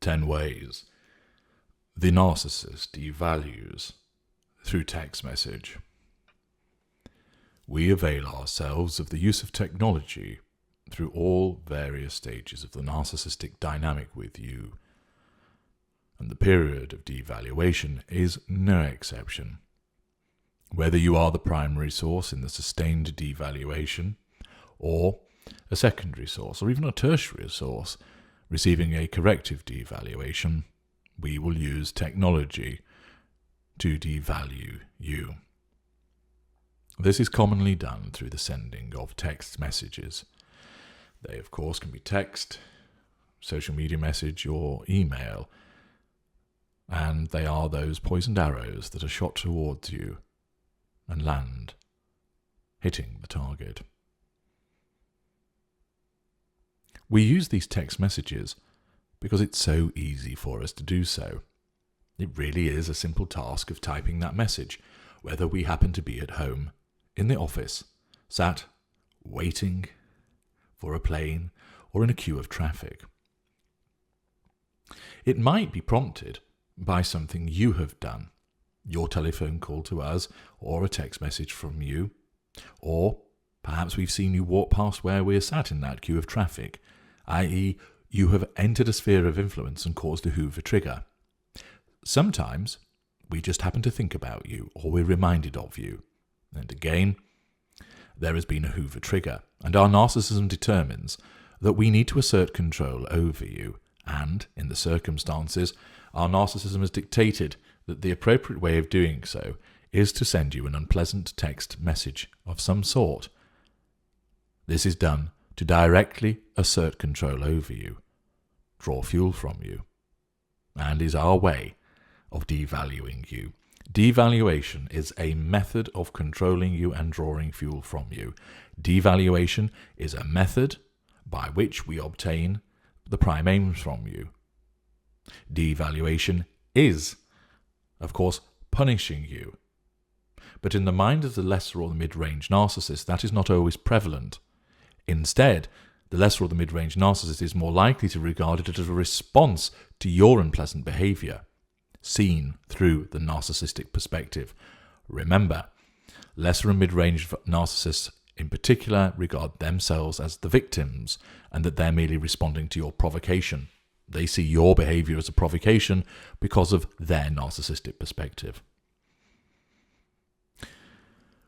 10 ways the narcissist devalues through text message. We avail ourselves of the use of technology through all various stages of the narcissistic dynamic with you, and the period of devaluation is no exception. Whether you are the primary source in the sustained devaluation, or a secondary source, or even a tertiary source receiving a corrective devaluation, we will use technology to devalue you. This is commonly done through the sending of text messages. They, of course, can be text, social media message, or email, and they are those poisoned arrows that are shot towards you and land, hitting the target. We use these text messages because it's so easy for us to do so. It really is a simple task of typing that message, whether we happen to be at home, in the office, sat waiting for a plane, or in a queue of traffic. It might be prompted by something you have done, your telephone call to us, or a text message from you, or perhaps we've seen you walk past where we're sat in that queue of traffic, i.e., you have entered a sphere of influence and caused a Hoover trigger. Sometimes we just happen to think about you, or we're reminded of you. And again, there has been a Hoover trigger, and our narcissism determines that we need to assert control over you, and, in the circumstances, our narcissism has dictated that the appropriate way of doing so is to send you an unpleasant text message of some sort. This is done to directly assert control over you, draw fuel from you, and is our way of devaluing you. Devaluation is a method of controlling you and drawing fuel from you. Devaluation is a method by which we obtain the prime aims from you. Devaluation is, of course, punishing you. But in the mind of the lesser or the mid-range narcissist, that is not always prevalent. Instead, the lesser or the mid-range narcissist is more likely to regard it as a response to your unpleasant behavior, seen through the narcissistic perspective. Remember, lesser and mid-range narcissists in particular regard themselves as the victims, and that they're merely responding to your provocation. They see your behavior as a provocation because of their narcissistic perspective.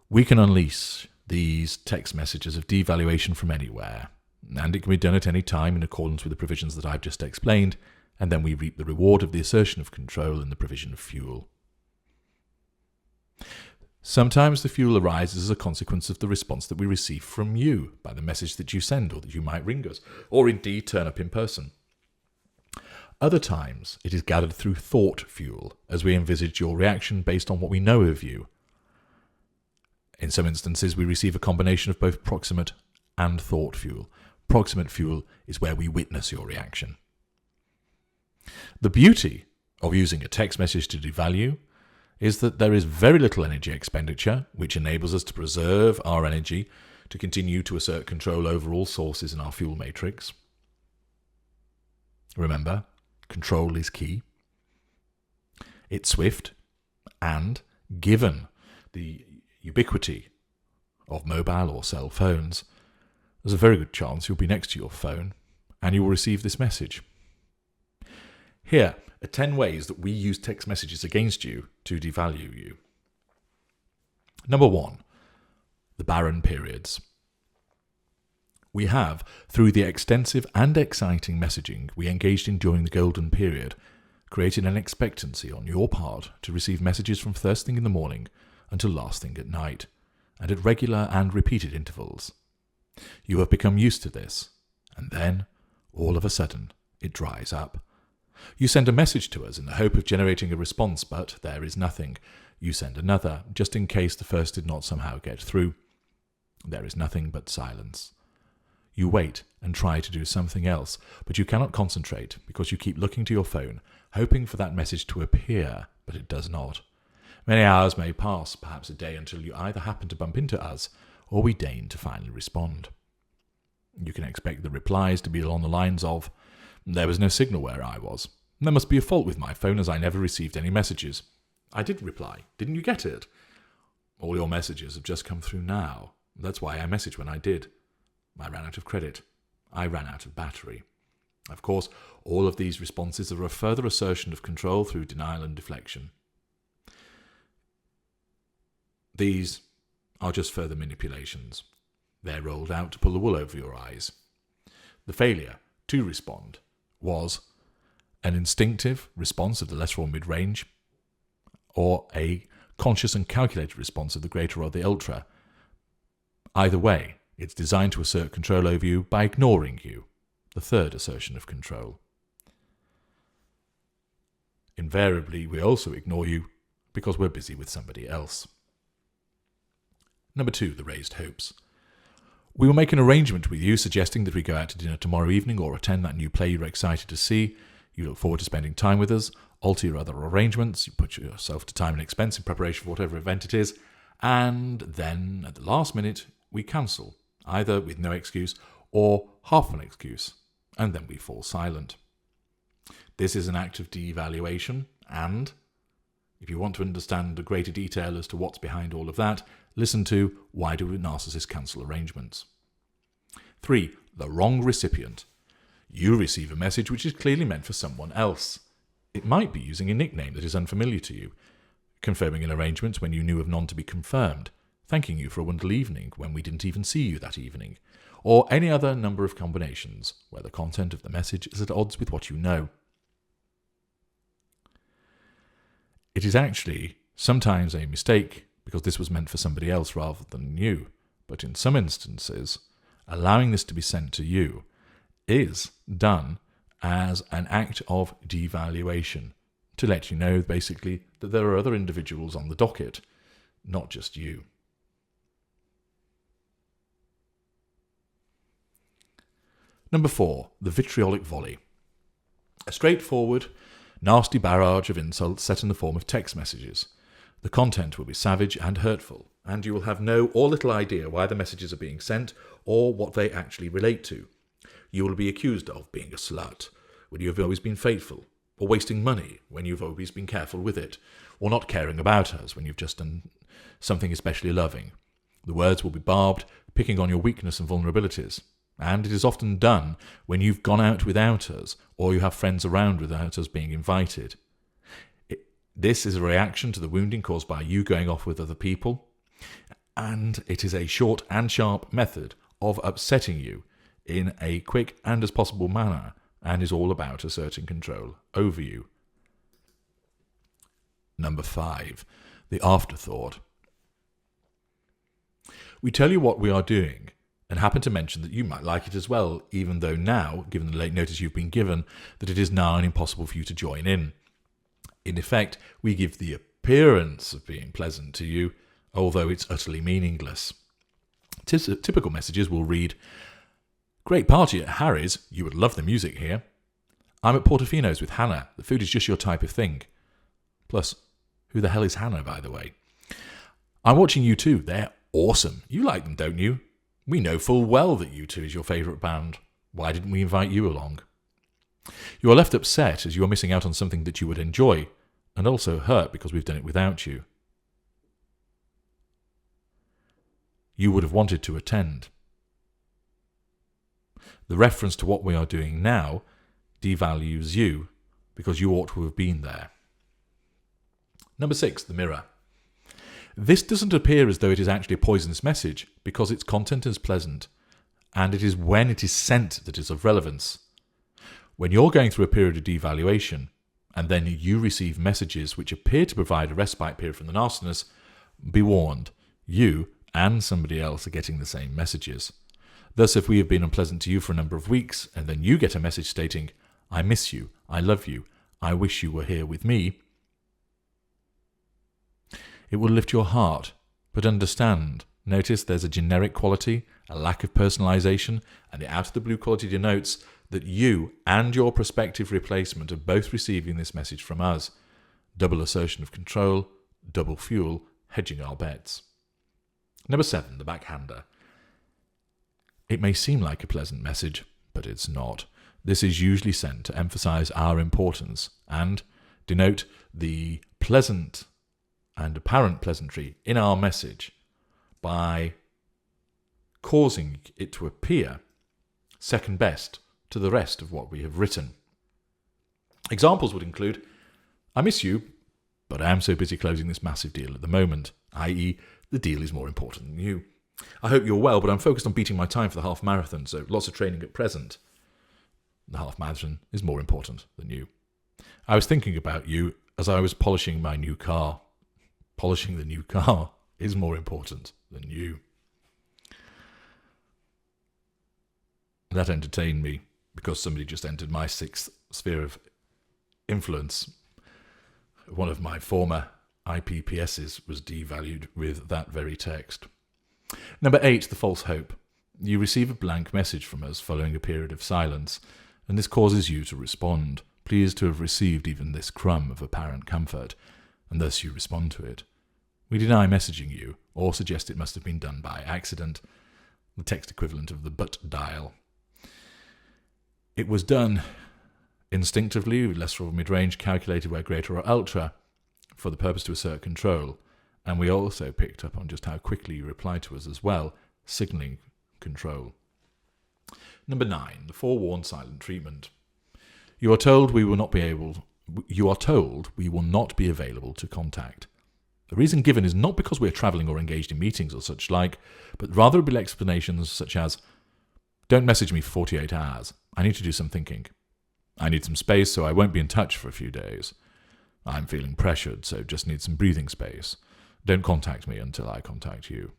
We can unleash these text messages of devaluation from anywhere, and it can be done at any time in accordance with the provisions that I've just explained, and then we reap the reward of the assertion of control and the provision of fuel. Sometimes the fuel arises as a consequence of the response that we receive from you by the message that you send, or that you might ring us, or indeed turn up in person. Other times it is gathered through thought fuel, as we envisage your reaction based on what we know of you. In some instances we receive a combination of both proximate and thought fuel. Proximate fuel is where we witness your reaction. The beauty of using a text message to devalue is that there is very little energy expenditure, which enables us to preserve our energy to continue to assert control over all sources in our fuel matrix. Remember, control is key. It's swift, and given the ubiquity of mobile or cell phones, there's a very good chance you'll be next to your phone and you will receive this message. Here are 10 ways that we use text messages against you to devalue you. Number 1, the Barron Periods. We have, through the extensive and exciting messaging we engaged in during the Golden Period, created an expectancy on your part to receive messages from first thing in the morning until last thing at night, and at regular and repeated intervals. You have become used to this, and then, all of a sudden, it dries up. You send a message to us in the hope of generating a response, but there is nothing. You send another, just in case the first did not somehow get through. There is nothing but silence. You wait and try to do something else, but you cannot concentrate because you keep looking to your phone, hoping for that message to appear, but it does not. Many hours may pass, perhaps a day, until you either happen to bump into us, or we deign to finally respond. You can expect the replies to be along the lines of, "There was no signal where I was," There must be a fault with my phone as I never received any messages. I did reply. Didn't you get it? All your messages have just come through now. That's why I messaged when I did. I ran out of credit. I ran out of battery. Of course, all of these responses are a further assertion of control through denial and deflection. These are just further manipulations. They're rolled out to pull the wool over your eyes. The failure to respond was an instinctive response of the lesser or mid-range, or a conscious and calculated response of the greater or the ultra. Either way, it's designed to assert control over you by ignoring you, the third assertion of control. Invariably, we also ignore you because we're busy with somebody else. Number 2, the raised hopes. We will make an arrangement with you suggesting that we go out to dinner tomorrow evening or attend that new play you're excited to see. You look forward to spending time with us, alter your other arrangements, you put yourself to time and expense in preparation for whatever event it is, and then at the last minute we cancel, either with no excuse or half an excuse, and then we fall silent. This is an act of devaluation, and if you want to understand the greater detail as to what's behind all of that, listen to Why Do Narcissists Cancel Arrangements? 3. The wrong recipient. You receive a message which is clearly meant for someone else. It might be using a nickname that is unfamiliar to you, confirming an arrangement when you knew of none to be confirmed, thanking you for a wonderful evening when we didn't even see you that evening, or any other number of combinations where the content of the message is at odds with what you know. It is actually sometimes a mistake because this was meant for somebody else rather than you, but in some instances, allowing this to be sent to you is done as an act of devaluation, to let you know basically that there are other individuals on the docket, not just you. Number 4, the vitriolic volley. A straightforward, nasty barrage of insults set in the form of text messages. The content will be savage and hurtful, and you will have no or little idea why the messages are being sent or what they actually relate to. You will be accused of being a slut when you have always been faithful, or wasting money when you've always been careful with it, or not caring about us when you've just done something especially loving. The words will be barbed, picking on your weakness and vulnerabilities, and it is often done when you've gone out without us, or you have friends around without us being invited. This is a reaction to the wounding caused by you going off with other people, and it is a short and sharp method of upsetting you in a quick and as possible manner, and is all about asserting control over you. Number 5, the afterthought. We tell you what we are doing, and happen to mention that you might like it as well, even though now, given the late notice you've been given, that it is now impossible for you to join in. In effect, we give the appearance of being pleasant to you, although it's utterly meaningless. Typical messages will read, "Great party at Harry's, you would love the music here. I'm at Portofino's with Hannah, the food is just your type of thing." Plus, who the hell is Hannah, by the way? "I'm watching U2, they're awesome. You like them, don't you? We know full well that U2 is your favourite band. Why didn't we invite you along?" You are left upset as you are missing out on something that you would enjoy, and also hurt because we've done it without you. You would have wanted to attend. The reference to what we are doing now devalues you because you ought to have been there. Number 6, the mirror. This doesn't appear as though it is actually a poisonous message because its content is pleasant, and it is when it is sent that is of relevance. When you're going through a period of devaluation, and then you receive messages which appear to provide a respite period from the nastiness, be warned, you and somebody else are getting the same messages. Thus, if we have been unpleasant to you for a number of weeks, and then you get a message stating, "I miss you, I love you, I wish you were here with me," it will lift your heart, but understand, notice there's a generic quality, a lack of personalisation, and the out-of-the-blue quality denotes that you and your prospective replacement are both receiving this message from us. Double assertion of control, double fuel, hedging our bets. Number 7, the backhander. It may seem like a pleasant message, but it's not. This is usually sent to emphasize our importance and denote the pleasant and apparent pleasantry in our message by causing it to appear second best to the rest of what we have written. Examples would include, I miss you, but I am so busy closing this massive deal at the moment, i.e. the deal is more important than you. I hope you're well, but I'm focused on beating my time for the half marathon, so lots of training at present. The half marathon is more important than you. I was thinking about you as I was polishing my new car. Polishing the new car is more important than you. That entertained me because somebody just entered my 6th sphere of influence. One of my former IPPSs was devalued with that very text. Number 8, the false hope. You receive a blank message from us following a period of silence, and this causes you to respond, pleased to have received even this crumb of apparent comfort, and thus you respond to it. We deny messaging you, or suggest it must have been done by accident, the text equivalent of the but dial. It was done instinctively, with lesser or mid-range, calculated where greater or ultra, for the purpose to assert control, and we also picked up on just how quickly you replied to us as well, signalling control. Number 9, the forewarned silent treatment. You are told we will not be available to contact. The reason given is not because we are travelling or engaged in meetings or such like, but rather will be explanations such as, don't message me for 48 hours. I need to do some thinking. I need some space, so I won't be in touch for a few days. I'm feeling pressured, so just need some breathing space. Don't contact me until I contact you.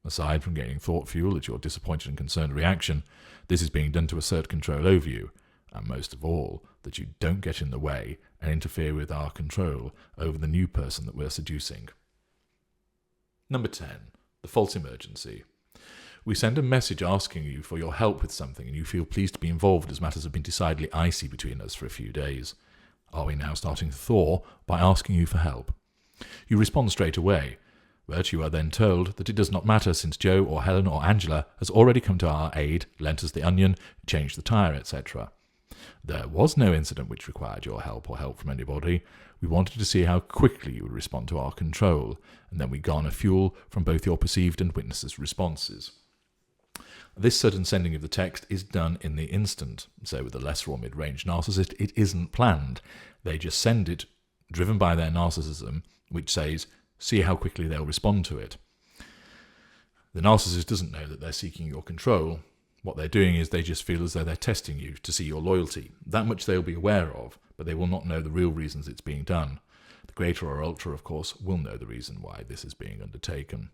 Aside from gaining thought fuel at your disappointed and concerned reaction, this is being done to assert control over you, and most of all, that you don't get in the way and interfere with our control over the new person that we're seducing. Number 10, the false emergency. We send a message asking you for your help with something, and you feel pleased to be involved as matters have been decidedly icy between us for a few days. Are we now starting to thaw by asking you for help? You respond straight away, but you are then told that it does not matter since Joe or Helen or Angela has already come to our aid, lent us the onion, changed the tyre, etc. There was no incident which required your help or help from anybody. We wanted to see how quickly you would respond to our control, and then we garner fuel from both your perceived and witnesses' responses. This sudden sending of the text is done in the instant, so with a lesser or mid-range narcissist, it isn't planned. They just send it, driven by their narcissism, which says, see how quickly they'll respond to it. The narcissist doesn't know that they're seeking your control. What they're doing is they just feel as though they're testing you to see your loyalty. That much they'll be aware of, but they will not know the real reasons it's being done. The greater or ultra, of course, will know the reason why this is being undertaken.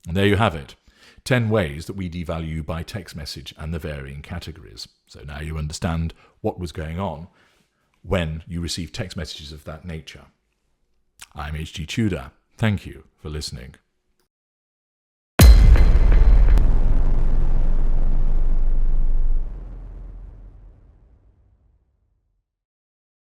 And there you have it. 10 ways that we devalue you by text message and the varying categories. So now you understand what was going on when you received text messages of that nature. I'm H.G. Tudor. Thank you for listening.